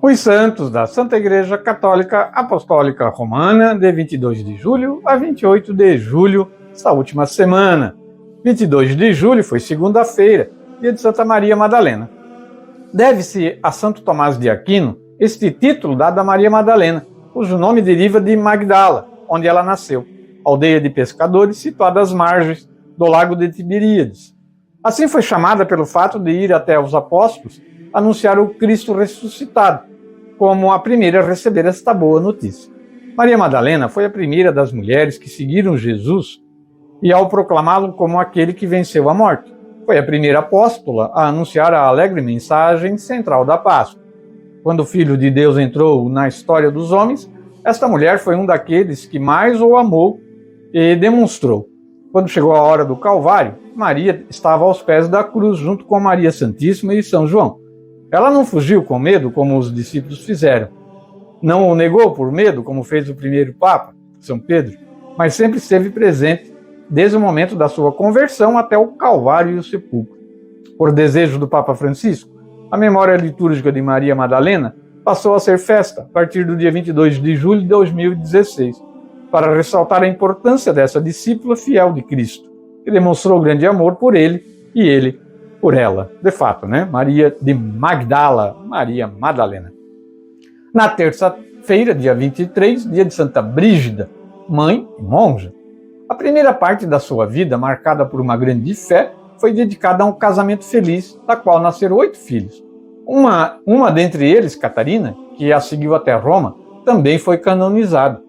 Os santos da Santa Igreja Católica Apostólica Romana, de 22 de julho a 28 de julho, esta última semana. 22 de julho foi segunda-feira, dia de Santa Maria Madalena. Deve-se a Santo Tomás de Aquino este título dado a Maria Madalena, cujo nome deriva de Magdala, onde ela nasceu, aldeia de pescadores situada às margens do lago de Tiberíades. Assim foi chamada pelo fato de ir até os apóstolos anunciar o Cristo ressuscitado, como a primeira a receber esta boa notícia. Maria Madalena foi a primeira das mulheres que seguiram Jesus e ao proclamá-lo como aquele que venceu a morte. Foi a primeira apóstola a anunciar a alegre mensagem central da Páscoa. Quando o Filho de Deus entrou na história dos homens, esta mulher foi um daqueles que mais o amou e demonstrou. Quando chegou a hora do Calvário, Maria estava aos pés da cruz junto com Maria Santíssima e São João. Ela não fugiu com medo, como os discípulos fizeram. Não o negou por medo, como fez o primeiro Papa, São Pedro, mas sempre esteve presente desde o momento da sua conversão até o Calvário e o sepulcro. Por desejo do Papa Francisco, a memória litúrgica de Maria Madalena passou a ser festa a partir do dia 22 de julho de 2016, para ressaltar a importância dessa discípula fiel de Cristo, que demonstrou grande amor por ele e ele por ela. De fato, né? Maria de Magdala, Maria Madalena. Na terça-feira, dia 23, dia de Santa Brígida, mãe e monja. A primeira parte da sua vida, marcada por uma grande fé, foi dedicada a um casamento feliz, da qual nasceram 8 filhos. Uma dentre eles, Catarina, que a seguiu até Roma, também foi canonizada.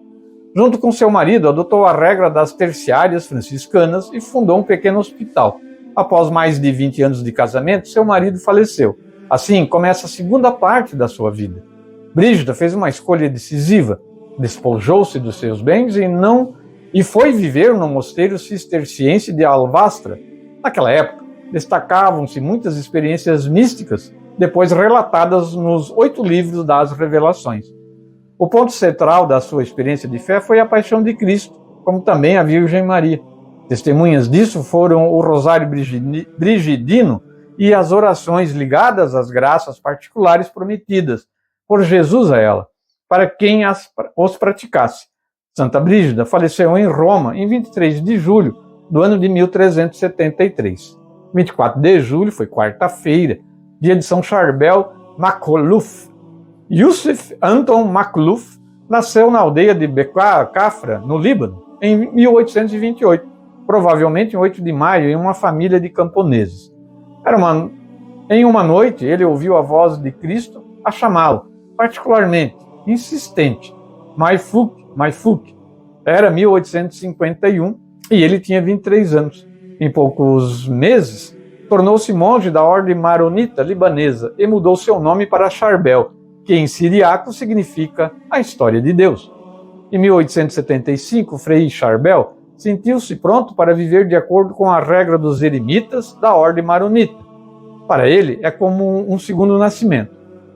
Junto com seu marido, adotou a regra das terciárias franciscanas e fundou um pequeno hospital. Após mais de 20 anos de casamento, seu marido faleceu. Assim, começa a segunda parte da sua vida. Brígida fez uma escolha decisiva, despojou-se dos seus bens e foi viver no mosteiro cisterciense de Alvastra. Naquela época, destacavam-se muitas experiências místicas, depois relatadas nos 8 livros das Revelações. O ponto central da sua experiência de fé foi a paixão de Cristo, como também a Virgem Maria. Testemunhas disso foram o Rosário Brigidino e as orações ligadas às graças particulares prometidas por Jesus a ela, para quem os praticasse. Santa Brígida faleceu em Roma em 23 de julho do ano de 1373. 24 de julho foi quarta-feira, dia de São Charbel Makhlouf. Yusuf Anton Makhlouf nasceu na aldeia de Becafra, no Líbano, em 1828. Provavelmente em 8 de maio, em uma família de camponeses. Em uma noite, ele ouviu a voz de Cristo a chamá-lo, particularmente, insistente, Maifuk, Maifuk. Era 1851 e ele tinha 23 anos. Em poucos meses, tornou-se monge da ordem maronita libanesa e mudou seu nome para Charbel, que em siriaco significa a história de Deus. Em 1875, Frei Charbel sentiu-se pronto para viver de acordo com a regra dos eremitas da ordem maronita. Para ele, é como um segundo nascimento.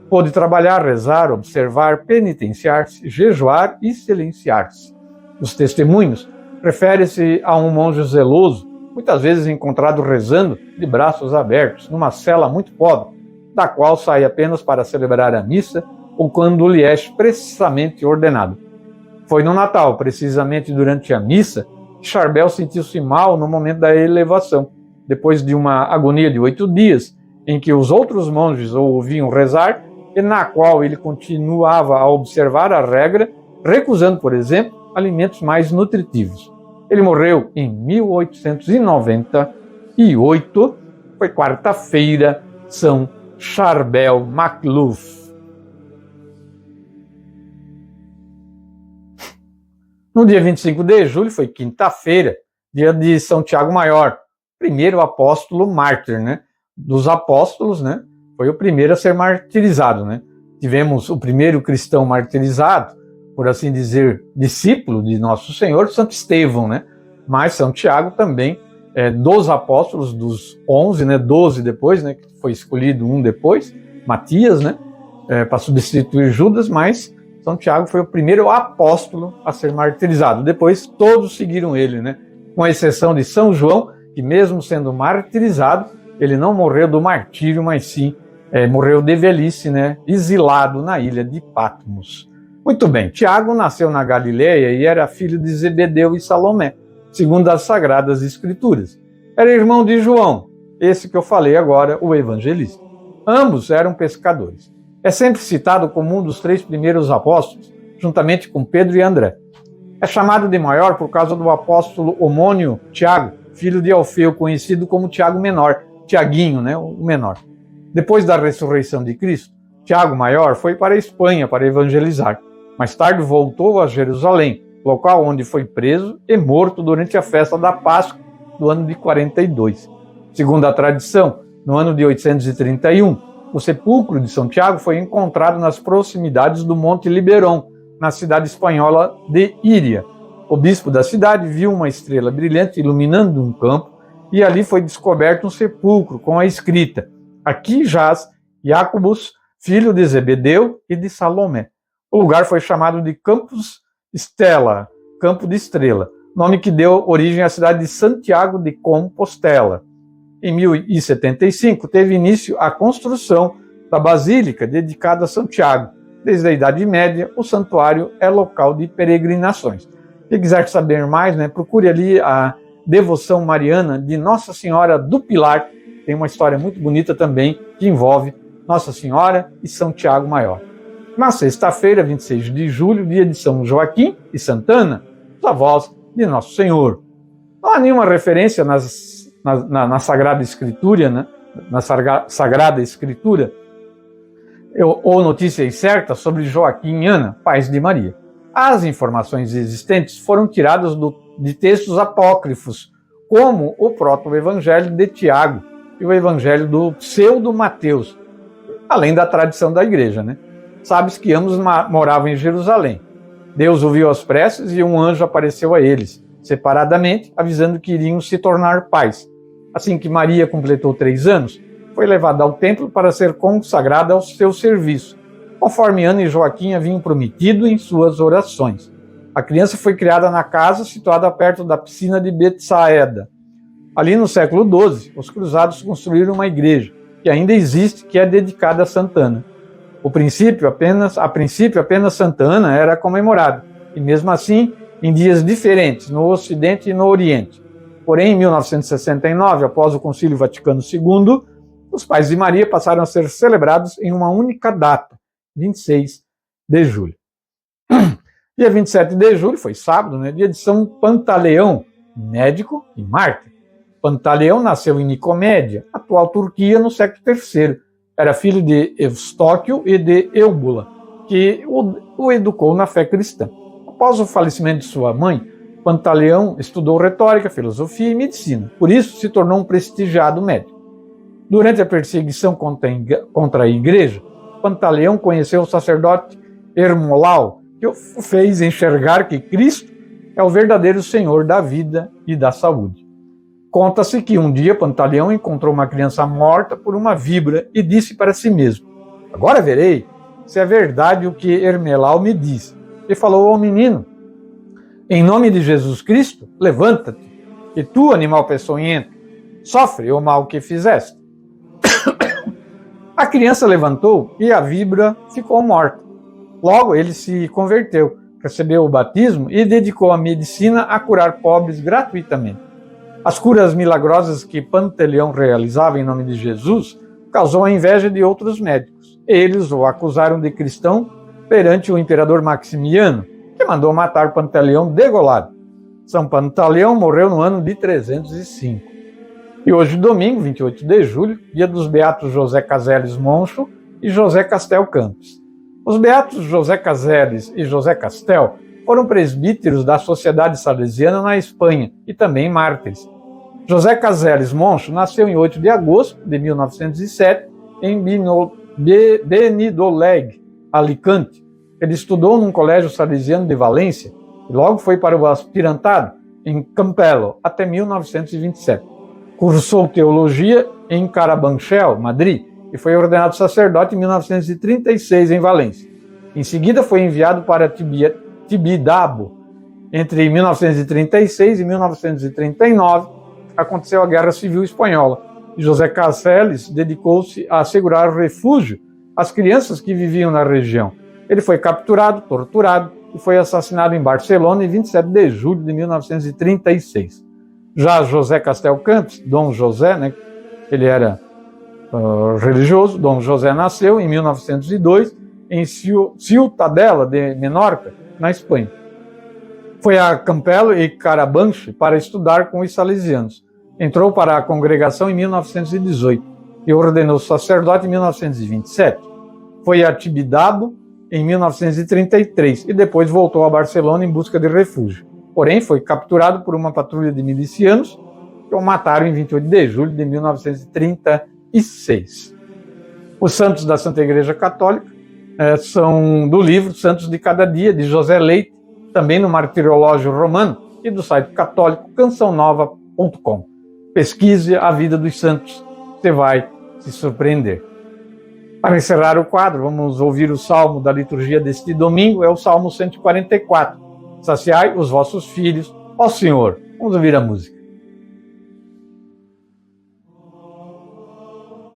Pôde trabalhar, rezar, observar, penitenciar-se, jejuar e silenciar-se. Os testemunhos refere-se a um monge zeloso, muitas vezes encontrado rezando de braços abertos, numa cela muito pobre, da qual sai apenas para celebrar a missa ou quando lhe é expressamente ordenado. Foi no Natal, precisamente durante a missa, Charbel sentiu-se mal no momento da elevação, depois de uma agonia de 8 dias, em que os outros monges o ouviam rezar e na qual ele continuava a observar a regra, recusando, por exemplo, alimentos mais nutritivos. Ele morreu em 1898, foi quarta-feira, São Charbel Makhlouf. No dia 25 de julho, foi quinta-feira, dia de São Tiago Maior, primeiro apóstolo mártir, né? Dos apóstolos, né? Foi o primeiro a ser martirizado, né? Tivemos o primeiro cristão martirizado, por assim dizer, discípulo de Nosso Senhor, Santo Estevão, né? Mas São Tiago também, dos apóstolos, dos 11, né? 12 depois, né? Que foi escolhido um depois, Matias, né? Para substituir Judas, mas São Tiago foi o primeiro apóstolo a ser martirizado. Depois todos seguiram ele, né? Com exceção de São João, que mesmo sendo martirizado, ele não morreu do martírio, mas sim morreu de velhice, né? Exilado na ilha de Patmos. Muito bem, Tiago nasceu na Galileia e era filho de Zebedeu e Salomé, segundo as Sagradas Escrituras. Era irmão de João, esse que eu falei agora, o evangelista. Ambos eram pescadores. É sempre citado como um dos 3 primeiros apóstolos, juntamente com Pedro e André. É chamado de maior por causa do apóstolo homônimo Tiago, filho de Alfeu, conhecido como Tiago Menor, Tiaguinho, né, o menor. Depois da ressurreição de Cristo, Tiago Maior foi para a Espanha para evangelizar. Mais tarde voltou a Jerusalém, local onde foi preso e morto durante a festa da Páscoa do ano de 42. Segundo a tradição, no ano de 831, o sepulcro de São Tiago foi encontrado nas proximidades do Monte Liberon, na cidade espanhola de Íria. O bispo da cidade viu uma estrela brilhante iluminando um campo e ali foi descoberto um sepulcro com a escrita: "Aqui jaz Jacobus, filho de Zebedeu e de Salomé." O lugar foi chamado de Campus Stella, Campo de Estrela, nome que deu origem à cidade de Santiago de Compostela. Em 1075, teve início a construção da basílica dedicada a São Tiago. Desde a Idade Média, o santuário é local de peregrinações. Se quiser saber mais, procure ali a devoção mariana de Nossa Senhora do Pilar. Tem uma história muito bonita também que envolve Nossa Senhora e São Tiago Maior. Na sexta-feira, 26 de julho, dia de São Joaquim e Santana, os avós de Nosso Senhor. Não há nenhuma referência na Sagrada Escritura, na Sagrada Escritura, ou notícias certas sobre Joaquim e Ana, pais de Maria. As informações existentes foram tiradas de textos apócrifos, como o proto-evangelho de Tiago e o evangelho do pseudo-Mateus, além da tradição da igreja, Sabes que ambos moravam em Jerusalém. Deus ouviu as preces e um anjo apareceu a eles, separadamente, avisando que iriam se tornar pais. Assim que Maria completou 3 anos, foi levada ao templo para ser consagrada ao seu serviço, conforme Ana e Joaquim haviam prometido em suas orações. A criança foi criada na casa situada perto da piscina de Betsaida. Ali no século XII, os cruzados construíram uma igreja, que ainda existe, que é dedicada a Santa Ana. A princípio, apenas Santa Ana era comemorada, e mesmo assim, em dias diferentes, no Ocidente e no Oriente. Porém, em 1969, após o Concílio Vaticano II, os pais de Maria passaram a ser celebrados em uma única data, 26 de julho. Dia 27 de julho, foi sábado, dia de São Pantaleão, médico e mártir. Pantaleão nasceu em Nicomédia, atual Turquia, no século III. Era filho de Eustóquio e de Eubula, que o educou na fé cristã. Após o falecimento de sua mãe, Pantaleão estudou retórica, filosofia e medicina. Por isso, se tornou um prestigiado médico. Durante a perseguição contra a igreja, Pantaleão conheceu o sacerdote Hermolau, que o fez enxergar que Cristo é o verdadeiro Senhor da vida e da saúde. Conta-se que um dia Pantaleão encontrou uma criança morta por uma víbora e disse para si mesmo: "Agora verei se é verdade o que Hermelau me diz." E falou ao menino: "Em nome de Jesus Cristo, levanta-te, e tu, animal peçonhento, sofre o mal que fizeste." A criança levantou e a víbora ficou morta. Logo ele se converteu, recebeu o batismo e dedicou a medicina a curar pobres gratuitamente. As curas milagrosas que Pantaleão realizava em nome de Jesus causou a inveja de outros médicos. Eles o acusaram de cristão perante o imperador Maximiano, que mandou matar Pantaleão degolado. São Pantaleão morreu no ano de 305. E hoje, domingo, 28 de julho, dia dos beatos José Caseles Moncho e José Castel Campos. Os beatos José Caseles e José Castel foram presbíteros da Sociedade Salesiana na Espanha e também mártires. José Caseles Moncho nasceu em 8 de agosto de 1907 em Benidoleg, Alicante. Ele estudou num colégio salesiano de Valência e logo foi para o aspirantado em Campelo até 1927. Cursou teologia em Carabanchel, Madrid, e foi ordenado sacerdote em 1936 em Valência. Em seguida foi enviado para Tibidabo. Entre 1936 e 1939 aconteceu a Guerra Civil Espanhola e José Caseles dedicou-se a assegurar refúgio às crianças que viviam na região. Ele foi capturado, torturado e foi assassinado em Barcelona em 27 de julho de 1936. Já José Castel Campos, Dom José, ele era religioso, Dom José nasceu em 1902 em Ciutadella de Menorca, na Espanha. Foi a Campelo e Carabanchel para estudar com os salesianos. Entrou para a congregação em 1918 e ordenou sacerdote em 1927. Foi a Tibidabo em 1933 e depois voltou a Barcelona em busca de refúgio. Porém, foi capturado por uma patrulha de milicianos que o mataram em 28 de julho de 1936. Os santos da Santa Igreja Católica são do livro Santos de Cada Dia, de José Leite, também no Martirológio Romano e do site católico cançãonova.com. Pesquise a vida dos santos, você vai se surpreender. Para encerrar o quadro, vamos ouvir o salmo da liturgia deste domingo, é o Salmo 144. Saciai os vossos filhos, ó Senhor. Vamos ouvir a música.